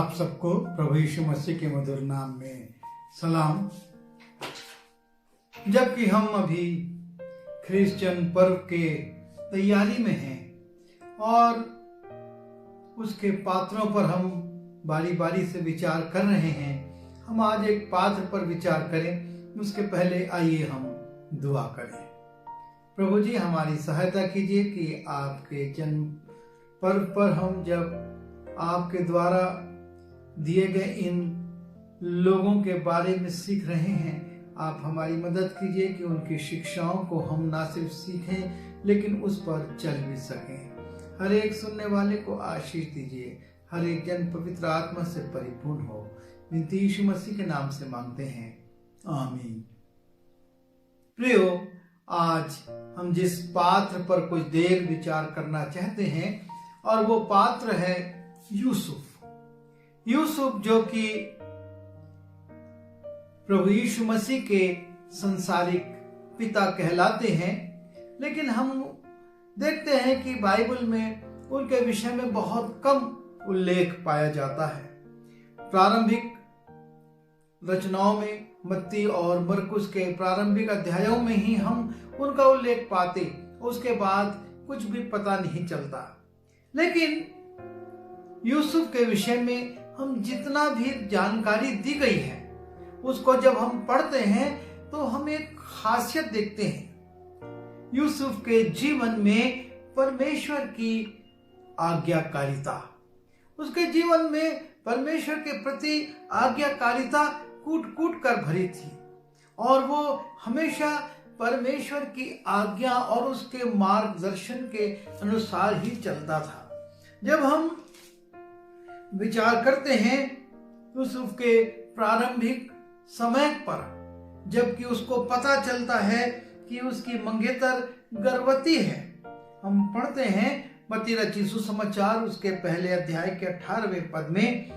आप सबको प्रभु यीशु मसीह के मधुर नाम में सलाम। जबकि हम अभी क्रिश्चियन पर्व के तैयारी में हैं और उसके पात्रों पर हम बारी बारी से विचार कर रहे हैं, हम आज एक पात्र पर विचार करें। उसके पहले आइए हम दुआ करें। प्रभु जी, हमारी सहायता कीजिए कि आपके जन्म पर्व पर हम जब आपके द्वारा दिए गए इन लोगों के बारे में सीख रहे हैं, आप हमारी मदद कीजिए कि उनकी शिक्षाओं को हम ना सिर्फ सीखें लेकिन उस पर चल भी सकें। हर एक सुनने वाले को आशीष दीजिए, हर एक जन पवित्र आत्मा से परिपूर्ण हो। विनती यीशु मसीह के नाम से मांगते हैं, आमीन। प्रियो, आज हम जिस पात्र पर कुछ देर विचार करना चाहते हैं और वो पात्र है यूसुफ। यूसुफ जो कि प्रभु यीशु मसीह के संसारिक पिता कहलाते हैं, लेकिन हम देखते हैं कि बाइबल में उनके विषय में बहुत कम उल्लेख पाया जाता है। प्रारंभिक रचनाओं में मत्ती और मरकुस के प्रारंभिक अध्यायों में ही हम उनका उल्लेख पाते, उसके बाद कुछ भी पता नहीं चलता। लेकिन यूसुफ के विषय में हम जितना भी जानकारी दी गई है, उसको जब हम पढ़ते हैं तो हम एक खासियत देखते हैं। यूसुफ के जीवन में परमेश्वर की आज्ञाकारिता, उसके जीवन में परमेश्वर के प्रति आज्ञाकारिता कूट कूट कर भरी थी और वो हमेशा परमेश्वर की आज्ञा और उसके मार्गदर्शन के अनुसार ही चलता था। जब हम विचार करते हैं यूसुफ के प्रारंभिक समय पर, जबकि उसको पता चलता है कि उसकी मंगेतर गर्भवती है, हम पढ़ते हैं मत्ती रचित सुसमाचार उसके पहले अध्याय के 18वें पद में,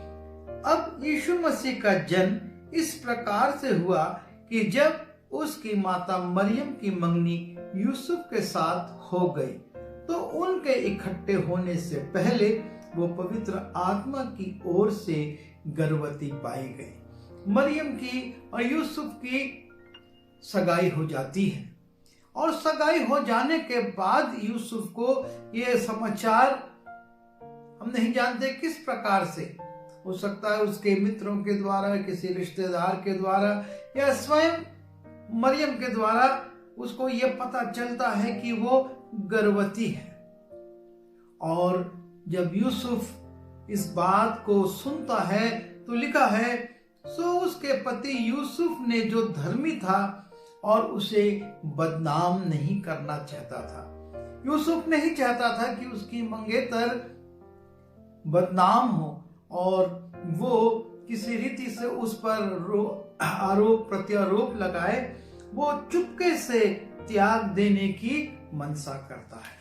अब यीशु मसीह का जन्म इस प्रकार से हुआ कि जब उसकी माता मरियम की मंगनी यूसुफ के साथ हो गई तो उनके इकट्ठे होने से पहले वो पवित्र आत्मा की ओर से गर्भवती पाई गई। मरियम की और यूसुफ की सगाई हो जाती है और सगाई हो जाने के बाद यूसुफ को ये समाचार, हम नहीं जानते किस प्रकार से, हो सकता है उसके मित्रों के द्वारा, किसी रिश्तेदार के द्वारा या स्वयं मरियम के द्वारा उसको ये पता चलता है कि वो गर्भवती है। और जब यूसुफ इस बात को सुनता है तो लिखा है, सो उसके पति यूसुफ ने जो धर्मी था और उसे बदनाम नहीं करना चाहता था। यूसुफ नहीं चाहता था कि उसकी मंगेतर बदनाम हो और वो किसी रीति से उस पर आरोप प्रत्यारोप लगाए। वो चुपके से त्याग देने की मनसा करता है।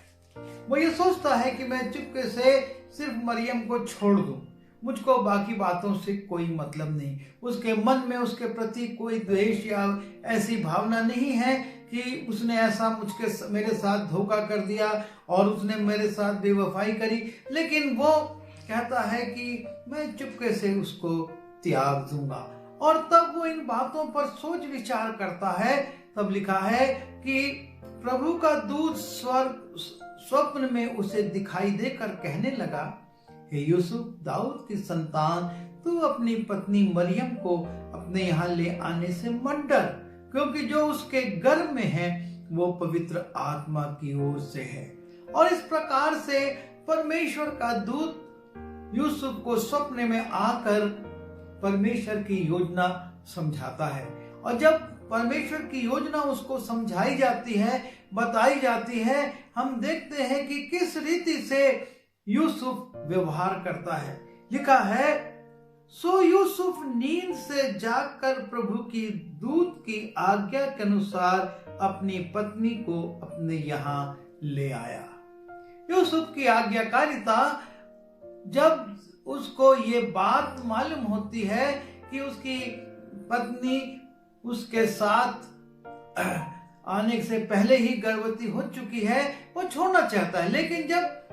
वो ये सोचता है कि मैं चुपके से सिर्फ मरियम को छोड़ दूं, मुझको बाकी बातों से कोई मतलब नहीं। उसके मन में उसके प्रति कोई द्वेष या ऐसी भावना नहीं है कि उसने ऐसा मेरे साथ धोखा कर दिया और उसने मेरे साथ बेवफाई करी, लेकिन वो कहता है कि मैं चुपके से उसको त्याग दूंगा। और तब वो इन बातों पर सोच विचार करता है। तब लिखा है कि प्रभु का दूत स्वप्न में उसे दिखाई देकर कहने लगा, हे यूसुफ, दाऊद की संतान, तू अपनी पत्नी मरियम को अपने यहाँ ले आने से मत डर, क्योंकि जो उसके गर्भ में है वो पवित्र आत्मा की ओर से है। और इस प्रकार से परमेश्वर का दूत यूसुफ को स्वप्न में आकर परमेश्वर की योजना समझाता है। और जब परमेश्वर की योजना उसको समझाई जाती है, बताई जाती है, हम देखते हैं कि किस रीति से यूसुफ व्यवहार करता है। लिखा है, सो यूसुफ नींद से जागकर प्रभु की दूत की आज्ञा के अनुसार अपनी पत्नी को अपने यहाँ ले आया। यूसुफ की आज्ञाकारिता, जब उसको ये बात मालूम होती है कि उसकी पत्नी उसके साथ आने से पहले ही गर्भवती हो चुकी है, वो छोड़ना चाहता है। लेकिन जब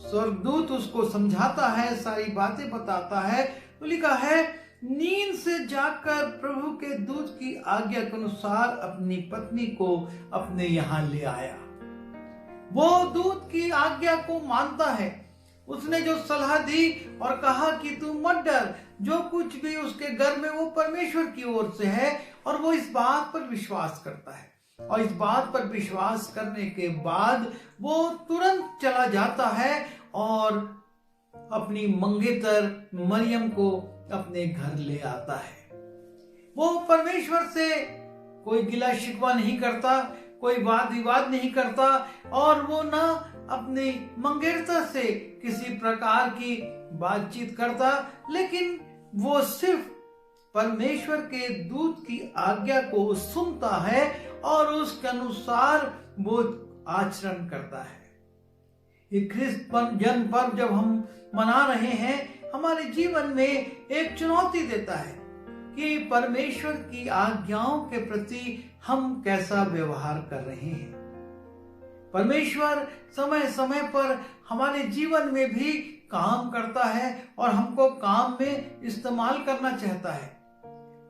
स्वर्गदूत उसको समझाता है, सारी बातें बताता है, तो लिखा है, नींद से जाकर प्रभु के दूत की आज्ञा के अनुसार अपनी पत्नी को अपने यहाँ ले आया। वो दूत की आज्ञा को मानता है। उसने जो सलाह दी और कहा कि तू मत डर, जो कुछ भी उसके घर में वो परमेश्वर की ओर से है, और वो इस बात पर विश्वास करता है। और इस बात पर विश्वास करने के बाद वो तुरंत चला जाता है और अपनी मंगेतर मरियम को अपने घर ले आता है। वो परमेश्वर से कोई गिला शिकवा नहीं करता, कोई वाद विवाद नहीं करता, और वो ना अपनी मंगेतर से किसी प्रकार की बातचीत करता, लेकिन वो सिर्फ परमेश्वर के दूत की आज्ञा को सुनता है और उसके अनुसार वो आचरण करता है। ये ख्रिस्त जन्म पर्व जब हम मना रहे हैं, हमारे जीवन में एक चुनौती देता है कि परमेश्वर की आज्ञाओं के प्रति हम कैसा व्यवहार कर रहे हैं। परमेश्वर समय समय पर हमारे जीवन में भी काम करता है और हमको काम में इस्तेमाल करना चाहता है,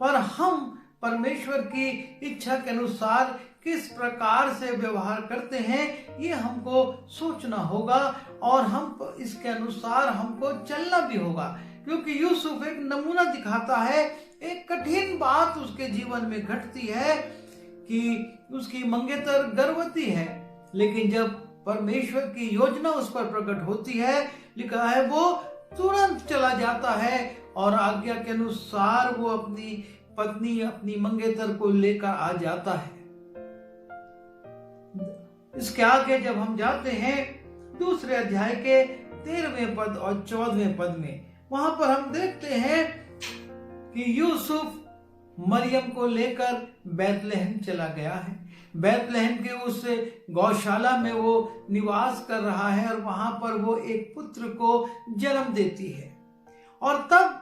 पर हम परमेश्वर की इच्छा के अनुसार किस प्रकार से व्यवहार करते हैं, ये हमको सोचना होगा और हम इसके अनुसार हमको चलना भी होगा। क्योंकि यूसुफ एक नमूना दिखाता है। एक कठिन बात उसके जीवन में घटती है कि उसकी मंगेतर गर्भवती है, लेकिन जब परमेश्वर की योजना उस पर प्रकट होती है, लिखा है वो तुरंत चला जाता है और आज्ञा के अनुसार वो अपनी पत्नी, अपनी मंगेतर को लेकर आ जाता है। इसके आगे जब हम जाते हैं दूसरे अध्याय के 13वें पद और 14वें पद में, वहां पर हम देखते हैं कि यूसुफ मरियम को लेकर बैतलहम चला गया है। बैतलहम के उस गौशाला में वो निवास कर रहा है और वहां पर वो एक पुत्र को जन्म देती है। और तब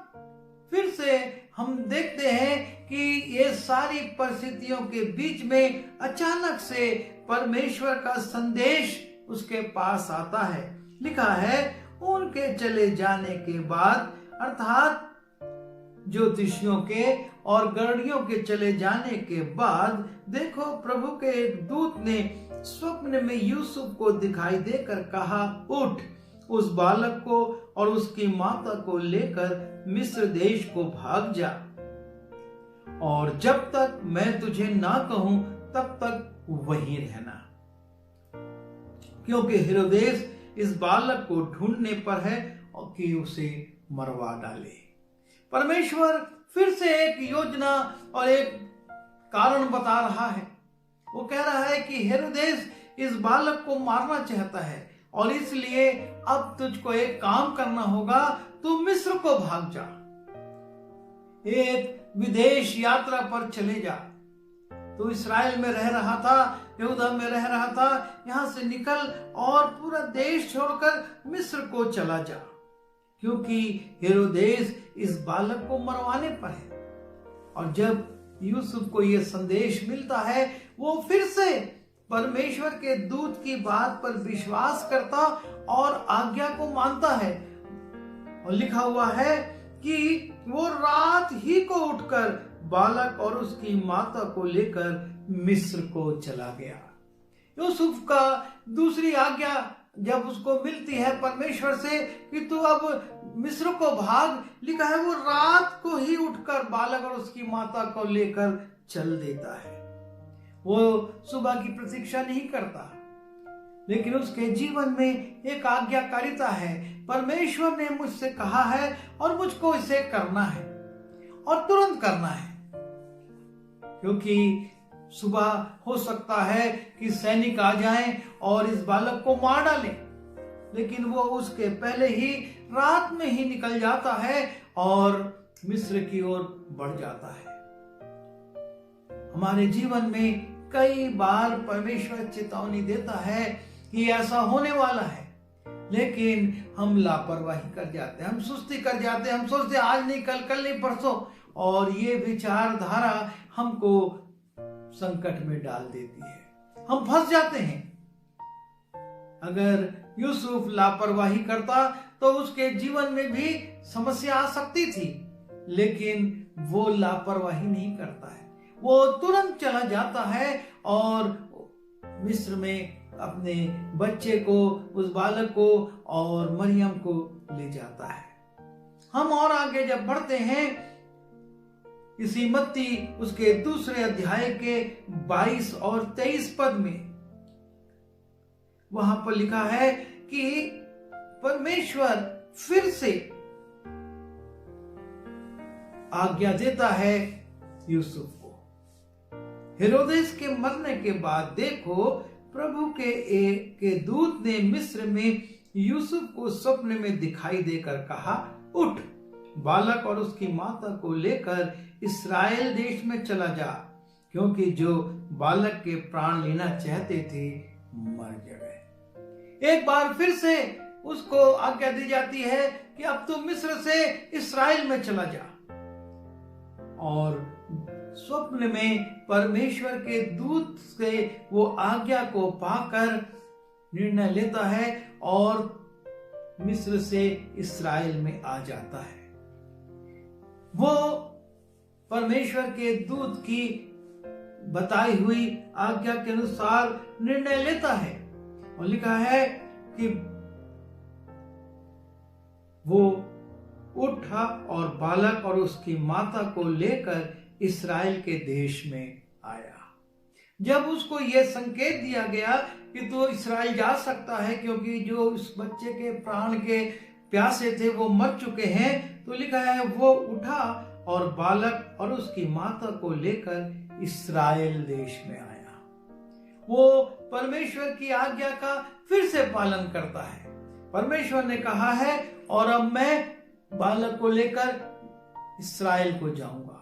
फिर से हम देखते हैं कि ये सारी परिस्थितियों के बीच में अचानक से परमेश्वर का संदेश उसके पास आता है। लिखा है, उनके चले जाने के बाद, अर्थात ज्योतिषियों के और गणियों के चले जाने के बाद, देखो प्रभु के एक दूत ने स्वप्न में यूसुफ को दिखाई देकर कहा, उठ, उस बालक को और उसकी माता को लेकर मिस्र देश को भाग जा, और जब तक मैं तुझे ना कहूं तब तक वहीं रहना, क्योंकि हेरोदेस इस बालक को ढूंढने पर है और कि उसे मरवा डाले। परमेश्वर फिर से एक योजना और एक कारण बता रहा है। वो कह रहा है कि हेरोदेस इस बालक को मारना चाहता है और इसलिए अब तुझको एक काम करना होगा, तू मिस्र को भाग जा, एक विदेश यात्रा पर चले जा। तू इस्राएल में रह रहा था, यहूदा में रह रहा था, यहां से निकल और पूरा देश छोड़कर मिस्र को चला जा, क्योंकि हेरोदेस इस बालक को मरवाने पर है। और जब यूसुफ को यह संदेश मिलता है, वो फिर से परमेश्वर के दूत की बात पर विश्वास करता और आज्ञा को मानता है। और लिखा हुआ है कि वो रात ही को उठकर बालक और उसकी माता को लेकर मिस्र को चला गया। यूसुफ का दूसरी आज्ञा जब उसको मिलती है परमेश्वर से कि तू अब मिस्र को भाग, लिखा है वो रात को ही उठकर बालक और उसकी माता को लेकर चल देता है। वो सुबह की प्रतीक्षा नहीं करता, लेकिन उसके जीवन में एक आज्ञाकारिता है। परमेश्वर ने मुझसे कहा है और मुझको इसे करना है और तुरंत करना है, क्योंकि सुबह हो सकता है कि सैनिक आ जाएं और इस बालक को मार डालें, लेकिन वो उसके पहले ही रात में ही निकल जाता है और मिस्र की ओर बढ़ जाता है। हमारे जीवन में कई बार परमेश्वर चेतावनी देता है कि ऐसा होने वाला है, लेकिन हम लापरवाही कर जाते हैं, हम सुस्ती कर जाते हैं, हम सोचते हैं आज नहीं कल, कल नहीं परसों, और ये विचारधारा हमको संकट में डाल देती है, हम फंस जाते हैं। अगर यूसुफ लापरवाही करता तो उसके जीवन में भी समस्या आ सकती थी, लेकिन वो लापरवाही नहीं करता है। वो तुरंत चला जाता है और मिस्र में अपने बच्चे को, उस बालक को और मरियम को ले जाता है। हम और आगे जब बढ़ते हैं, इसी मत्ती उसके दूसरे अध्याय के 22 और 23 पद में वहां पर लिखा है कि परमेश्वर फिर से आज्ञा देता है यूसुफ को। हेरोदेस के मरने के बाद देखो, प्रभु के दूत ने मिस्र में यूसुफ को स्वप्न में दिखाई देकर कहा, उठ, बालक और उसकी माता को लेकर इस्राएल देश में चला जा, क्योंकि जो बालक के प्राण लेना चाहते थे मर गए। एक बार फिर से उसको आज्ञा दी जाती है कि अब तू मिस्र से इस्राएल में चला जा। और स्वप्न में परमेश्वर के दूत से वो आज्ञा को पाकर निर्णय लेता है और मिस्र से इस्राएल में आ जाता है। वो परमेश्वर के दूत की बताई हुई आज्ञा के अनुसार निर्णय लेता है और लिखा है कि वो उठा और बालक और उसकी माता को लेकर इस्राएल के देश में आया। जब उसको यह संकेत दिया गया कि तू इस्राएल जा सकता है, क्योंकि जो उस बच्चे के प्राण के प्यासे थे वो मर चुके हैं, तो लिखा है वो उठा और बालक और उसकी माता को लेकर इस्राएल देश में आया। वो परमेश्वर की आज्ञा का फिर से पालन करता है। परमेश्वर ने कहा है और अब मैं बालक को लेकर इस्राएल को जाऊंगा,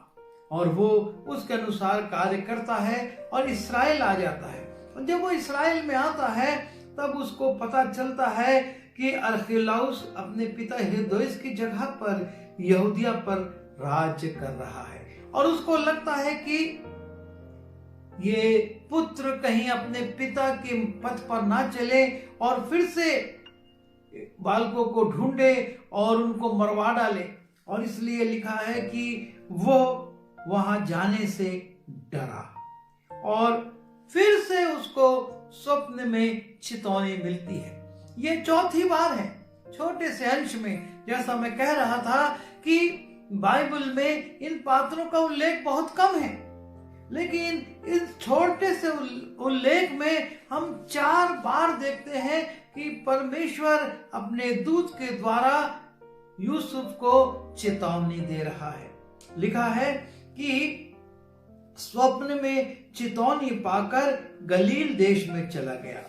और वो उसके अनुसार कार्य करता है और इस्राएल आ जाता है। और जब वो इस्राएल में आता है तब उसको पता चलता है कि अरखिलाउस अपने पिता हेरोदेस की जगह पर यहूदिया पर राज्य कर रहा है, और उसको लगता है कि ये पुत्र कहीं अपने पिता के पथ पर ना चले और फिर से बालकों को ढूंढे और उनको मरवा डाले। और इसलिए लिखा है कि वो वहां जाने से डरा और फिर से उसको स्वप्न में चेतावनी मिलती है। ये चौथी बार है। छोटे से अंश में, जैसा मैं कह रहा था कि बाइबल में इन पात्रों का उल्लेख बहुत कम है, लेकिन इस छोटे से उल्लेख में हम 4 बार देखते हैं कि परमेश्वर अपने दूत के द्वारा यूसुफ को चेतावनी दे रहा है। लिखा है कि स्वप्न में चेतावनी पाकर गलील देश में चला गया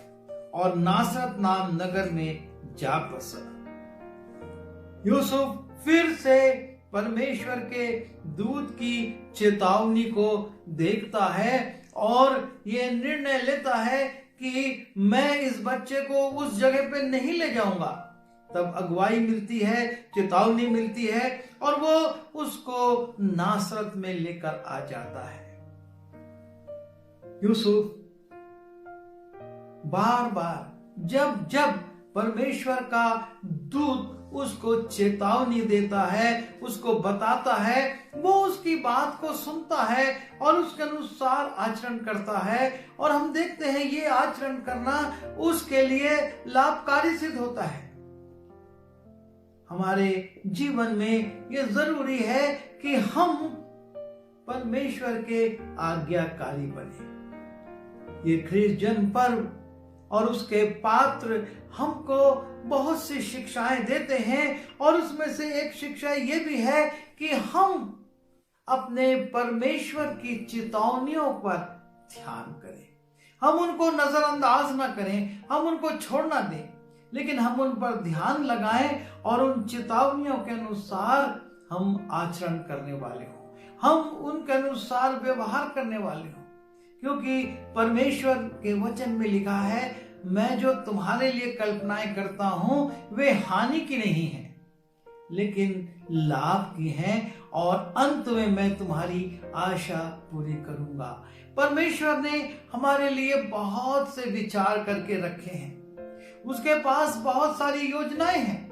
और नासरत नाम नगर में जा बसा। यूसुफ फिर से परमेश्वर के दूत की चेतावनी को देखता है और ये निर्णय लेता है कि मैं इस बच्चे को उस जगह पे नहीं ले जाऊंगा। तब अगुवाई मिलती है, चेतावनी मिलती है और वो उसको नासरत में लेकर आ जाता है। यूसुफ बार बार जब जब परमेश्वर का दूत उसको चेतावनी देता है, उसको बताता है, वो उसकी बात को सुनता है और उसके अनुसार आचरण करता है। और हम देखते हैं ये आचरण करना उसके लिए लाभकारी सिद्ध होता है। हमारे जीवन में ये जरूरी है कि हम परमेश्वर के आज्ञाकारी बने। ये ख्रीष्ट जन्म पर्व और उसके पात्र हमको बहुत सी शिक्षाएं देते हैं, और उसमें से एक शिक्षा ये भी है कि हम अपने परमेश्वर की चेतावनियों पर ध्यान करें। हम उनको नजरअंदाज ना करें, हम उनको छोड़ ना दें, लेकिन हम उन पर ध्यान लगाएं और उन चेतावनियों के अनुसार हम आचरण करने वाले हों, हम उनके अनुसार व्यवहार करने वाले हों। क्योंकि परमेश्वर के वचन में लिखा है, मैं जो तुम्हारे लिए कल्पनाएं करता हूं वे हानि की नहीं है, लेकिन लाभ की हैं, और अंत में मैं तुम्हारी आशा पूरी करूंगा। परमेश्वर ने हमारे लिए बहुत से विचार करके रखे हैं। उसके पास बहुत सारी योजनाएं हैं,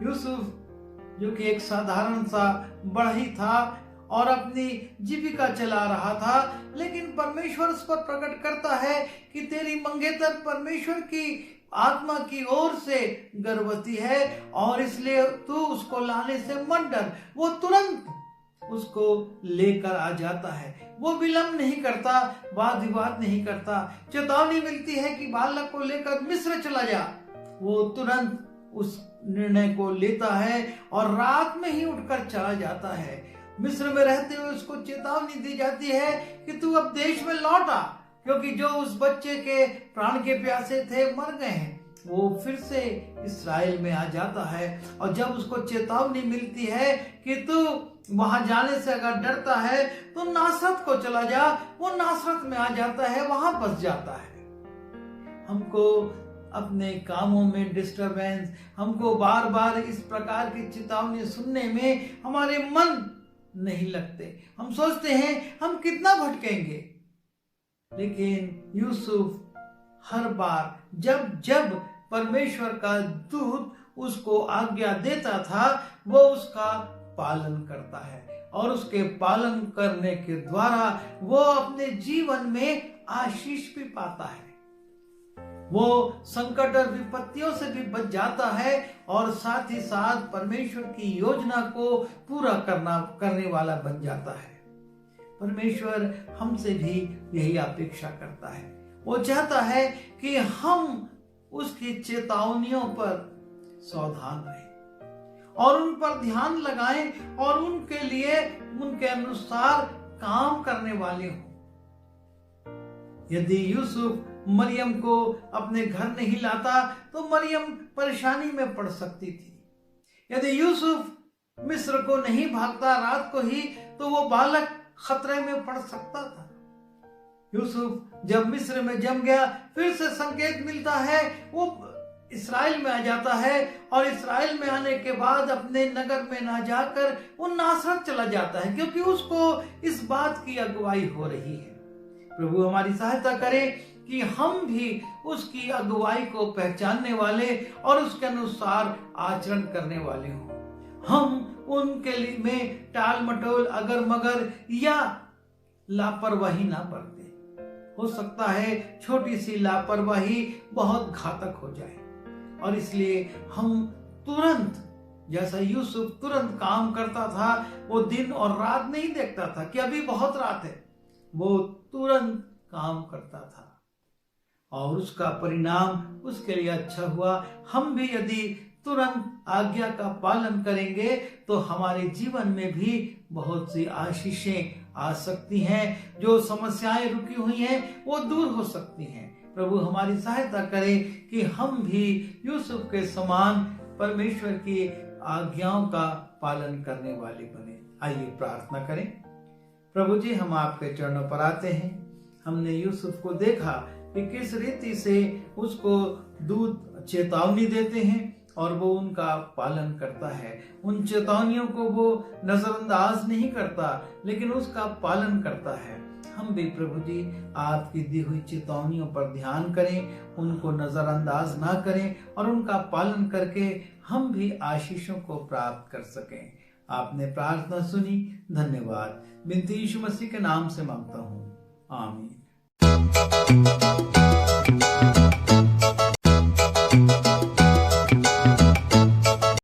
यूसुफ जो कि एक साधारण सा बढ़ई था और अपनी जीविका चला रहा था, लेकिन परमेश्वर उस पर प्रकट करता है कि तेरी मंगेतर परमेश्वर की आत्मा की ओर से गर्भवती है और इसलिए तू उसको लाने से मत डर। वो तुरंत उसको लेकर आ जाता है, वो विलंब नहीं करता, वाद विवाद नहीं करता। चेतावनी मिलती है कि बालक को लेकर मिस्र चला जा, वो तुरंत उस निर्णय को लेता है और रात में ही उठकर चला जाता है। मिस्र में रहते हुए उसको चेतावनी दी जाती है कि तू अब देश में लौट आ, क्योंकि जो उस बच्चे के प्राण के प्यासे थे मर गए हैं। वो फिर से इस्राएल में आ जाता है और जब उसको चेतावनी मिलती है कि तू वहां जाने से अगर डरता है तो नासरत को चला जा, वो नासरत में आ जाता है, वहां बस जाता है। हमको अपने कामों में डिस्टरबेंस, हमको बार बार इस प्रकार की चेतावनी सुनने में हमारे मन नहीं लगते। हम सोचते हैं हम कितना भटकेंगे, लेकिन यूसुफ हर बार जब जब परमेश्वर का दूत उसको आज्ञा देता था वो उसका पालन करता है और उसके पालन करने के द्वारा वो अपने जीवन में आशीष भी पाता है। वो संकट और विपत्तियों से भी बच जाता है और साथ ही साथ परमेश्वर की योजना को पूरा करने वाला बन जाता है। परमेश्वर हमसे भी यही अपेक्षा करता है। वो चाहता है कि हम उसकी चेतावनियों पर सावधान रहें और उन पर ध्यान लगाएं और उनके लिए उनके अनुसार काम करने वाले हों। यदि यूसुफ मरियम को अपने घर नहीं लाता तो मरियम परेशानी में पड़ सकती थी। यदि यूसुफ मिस्र को नहीं भागता रात को ही तो वो बालक खतरे में पड़ सकता था। यूसुफ जब मिस्र में जम गया, फिर से संकेत मिलता है, वो इस्राएल में आ जाता है और इस्राएल में आने के बाद अपने नगर में ना जाकर वो नासरत चला जाता है, क्योंकि उसको इस बात की अगुवाई हो रही है। प्रभु हमारी सहायता करे कि हम भी उसकी अगुवाई को पहचानने वाले और उसके अनुसार आचरण करने वाले हों। हम उनके लिए में टाल मटोल, अगर मगर या लापरवाही ना बरतें। हो सकता है छोटी सी लापरवाही बहुत घातक हो जाए और इसलिए हम तुरंत, जैसा यूसुफ तुरंत काम करता था, वो दिन और रात नहीं देखता था कि अभी बहुत रात है, वो तुरंत काम करता था और उसका परिणाम उसके लिए अच्छा हुआ। हम भी यदि तुरंत आज्ञा का पालन करेंगे तो हमारे जीवन में भी बहुत सी आशीषें आ सकती हैं। जो समस्याएं रुकी हुई हैं वो दूर हो सकती हैं। प्रभु हमारी सहायता करे कि हम भी यूसुफ के समान परमेश्वर की आज्ञाओं का पालन करने वाले बने। आइए प्रार्थना करें। प्रभु जी, हम आपके चरणों पर आते हैं। हमने यूसुफ को देखा कि किस रीति से उसको दूत चेतावनी देते हैं और वो उनका पालन करता है। उन चेतावनियों को वो नजरअंदाज नहीं करता, लेकिन उसका पालन करता है। हम भी प्रभु जी आपकी दी हुई चेतावनियों पर ध्यान करें, उनको नजरअंदाज ना करें और उनका पालन करके हम भी आशीषों को प्राप्त कर सकें। आपने प्रार्थना सुनी, धन्यवाद। बिनती यीशु मसीह के नाम से मांगता हूँ, आमीन।